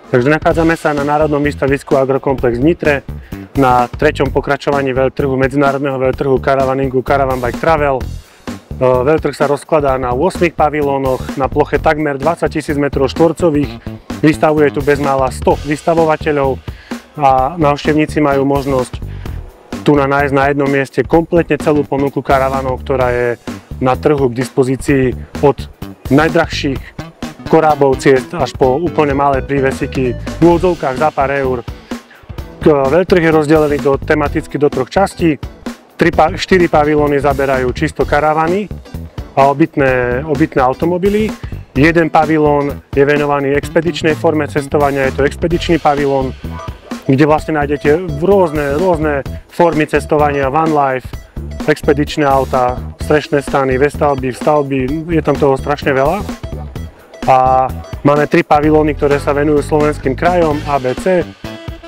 Takže nachádzame sa na Národnom výstavisku Agrokomplex v Nitre, na 3. pokračovaní veľtrhu, medzinárodného veľtrhu caravaningu Caravan Bike Travel. Veľtrh sa rozkladá na 8 pavilónoch na ploche takmer 20 000 m2. Vystavuje tu bezmála 100 vystavovateľov a návštevníci majú možnosť tu nájsť na jednom mieste kompletne celú ponuku karavanov, ktorá je na trhu k dispozícii od najdrahších korábov ciest až po úplne malé prívesiky v úvodzovkách za pár eur. Veľtrh je rozdelený tematicky do 3 častí. 4 pavilóny zaberajú čisto karavany a obytné automobily. Jeden pavilón je venovaný expedičnej forme cestovania, je to expedičný pavilón, kde vlastne nájdete rôzne formy cestovania, van life, expedičné auta, strešné stany, vestavby, stavby, je tam toho strašne veľa. A máme 3 pavilóny, ktoré sa venujú slovenským krajom ABC.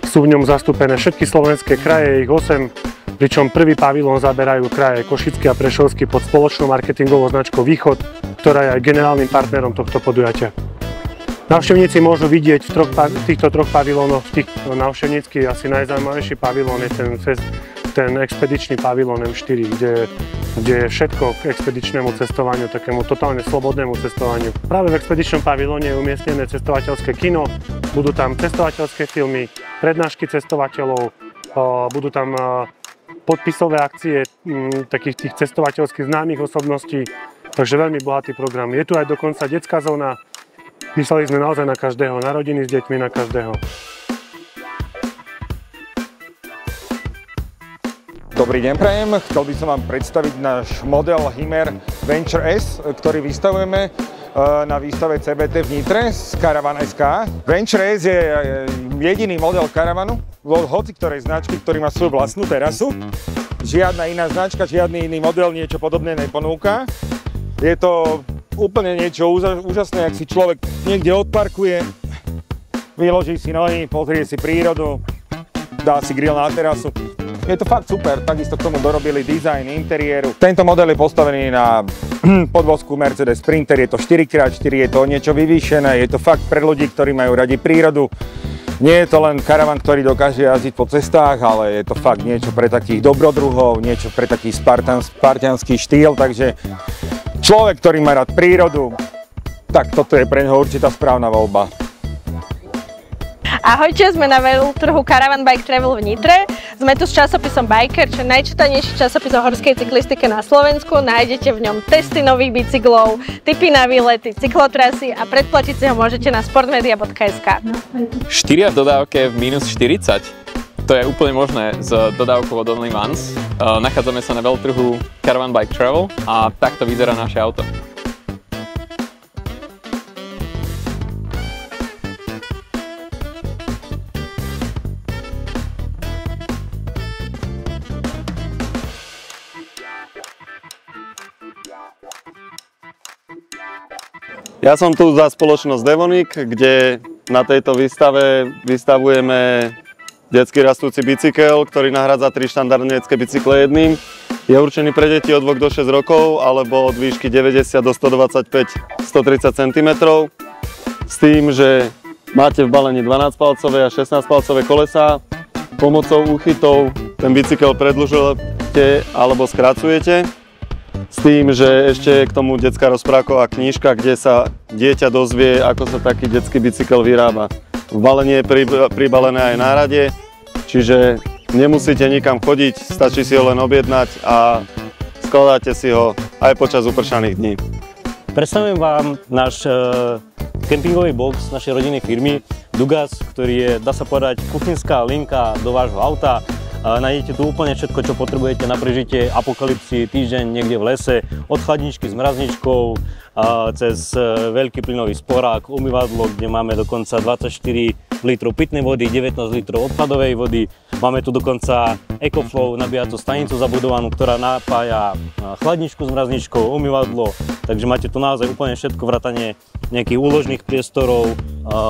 Sú v ňom zastúpené všetky slovenské kraje, ich 8, pričom prvý pavilón zaberajú kraje Košický a Prešovský pod spoločnou marketingovou značkou Východ, ktorá je aj generálnym partnerom tohto podujatia. Návštevníci môžu vidieť v týchto 3 pavilónoch, návštevnícky asi najzaujímavejší pavilón je ten expedičný pavilón M4, kde je všetko k expedičnému cestovaniu, takému totálne slobodnému cestovaniu. Práve v expedičnom pavilóne je umiestnené cestovateľské kino, budú tam cestovateľské filmy, prednášky cestovateľov, budú tam podpisové akcie takých tých cestovateľských známych osobností, takže veľmi bohatý program. Je tu aj dokonca detská zóna, mysleli sme naozaj na každého, na rodiny s deťmi, na každého. Dobrý deň prajem, chcel by som vám predstaviť náš model Hymer Venture S, ktorý vystavujeme na výstave CBT v Nitre z Caravan SK. Venture S je jediný model karavanu, hoci ktorej značky, ktorý má svoju vlastnú terasu. Žiadna iná značka, žiadny iný model niečo podobné neponúka. Je to úplne niečo úžasné, ak si človek niekde odparkuje, vyloží si nohy, pozrie si prírodu, dá si grill na terasu. Je to fakt super, takisto k tomu dorobili dizajn interiéru. Tento model je postavený na podvozku Mercedes Sprinter, je to 4x4, je to niečo vyvýšené, je to fakt pre ľudí, ktorí majú radi prírodu. Nie je to len karavan, ktorý dokáže jazdiť po cestách, ale je to fakt niečo pre takých dobrodruhov, niečo pre taký spartianský štýl, takže človek, ktorý má rád prírodu, tak toto je pre neho určitá správna voľba. Ahojte, sme na veľtrhu Caravan Bike Travel v Nitre. Sme tu s časopisom Biker, čo je najčítanejší časopis o horskej cyklistike na Slovensku. Nájdete v ňom testy nových bicyklov, tipy na výlety, cyklotrasy a predplatiť si ho môžete na sportmedia.sk. 4 v dodávke v minus 40. To je úplne možné s dodávkou od OnlyOnes. Nachádzame sa na veľtrhu Caravan Bike Travel a takto vyzerá naše auto. Ja som tu za spoločnosť Devonik, kde na tejto výstave vystavujeme detský rastúci bicykel, ktorý nahrádza 3 štandardné detské bicykle jedným. Je určený pre deti od 2 do 6 rokov alebo od výšky 90 do 125-130 cm. S tým, že máte v balení 12-palcové a 16-palcové kolesá. Pomocou úchytov ten bicykel predĺžujete alebo skracujete. S tým, že ešte k tomu detská rozprávková knižka, kde sa dieťa dozvie, ako sa taký detský bicykel vyrába. V balení je pribalené aj nárade, čiže nemusíte nikam chodiť, stačí si ho len objednať a skladáte si ho aj počas upršaných dní. Predstavujem vám náš kempingový box našej rodinnej firmy Dugas, ktorý je, dá sa povedať, kuchynská linka do vášho auta. Nájdete tu úplne všetko, čo potrebujete na prežitie apokalypsy, týždeň niekde v lese, od chladničky s mrazničkou, cez veľký plynový sporák, umývadlo, kde máme dokonca 24 litrov pitnej vody, 19 litrov odpadovej vody. Máme tu dokonca EcoFlow nabíjacú stanicu zabudovanú, ktorá napája chladničku s mrazničkou, umývadlo, takže máte tu naozaj úplne všetko, vrátane nejakých úložných priestorov,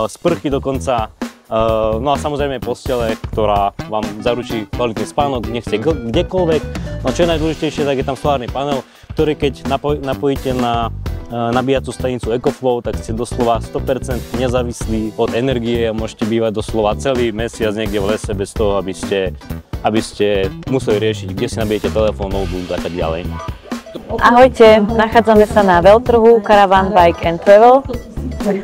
sprchy dokonca. No a samozrejme postele, ktorá vám zaručí kvalitný spánok, nechce kdekoľvek. No čo je najdôležitejšie, tak je tam solárny panel, ktorý keď napojíte na nabíjacú stanicu EcoFlow, tak ste doslova 100% nezávislí od energie a môžete bývať doslova celý mesiac niekde v lese bez toho, aby ste museli riešiť, kde si nabijete telefón, notebook a tak ďalej. Ahojte, nachádzame sa na veľtrhu Caravan Bike and Travel.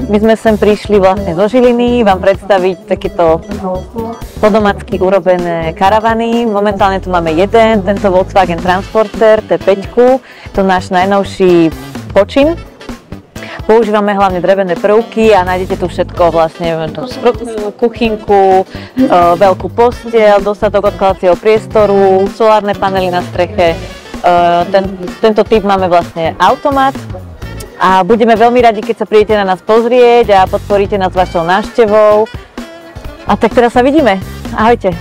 My sme sem prišli vlastne zo Žiliny vám predstaviť takéto podomacky urobené karavany. Momentálne tu máme jeden, tento Volkswagen Transporter T5, to náš najnovší počin. Používame hlavne drevené prvky a nájdete tu všetko, vlastne kuchynku, veľkú posteľ, dostatok odkladacieho priestoru, solárne panely na streche. Tento typ máme vlastne automat. A budeme veľmi radi, keď sa prídete na nás pozrieť a podporíte nás vašou návštevou. A tak teraz sa vidíme. Ahojte.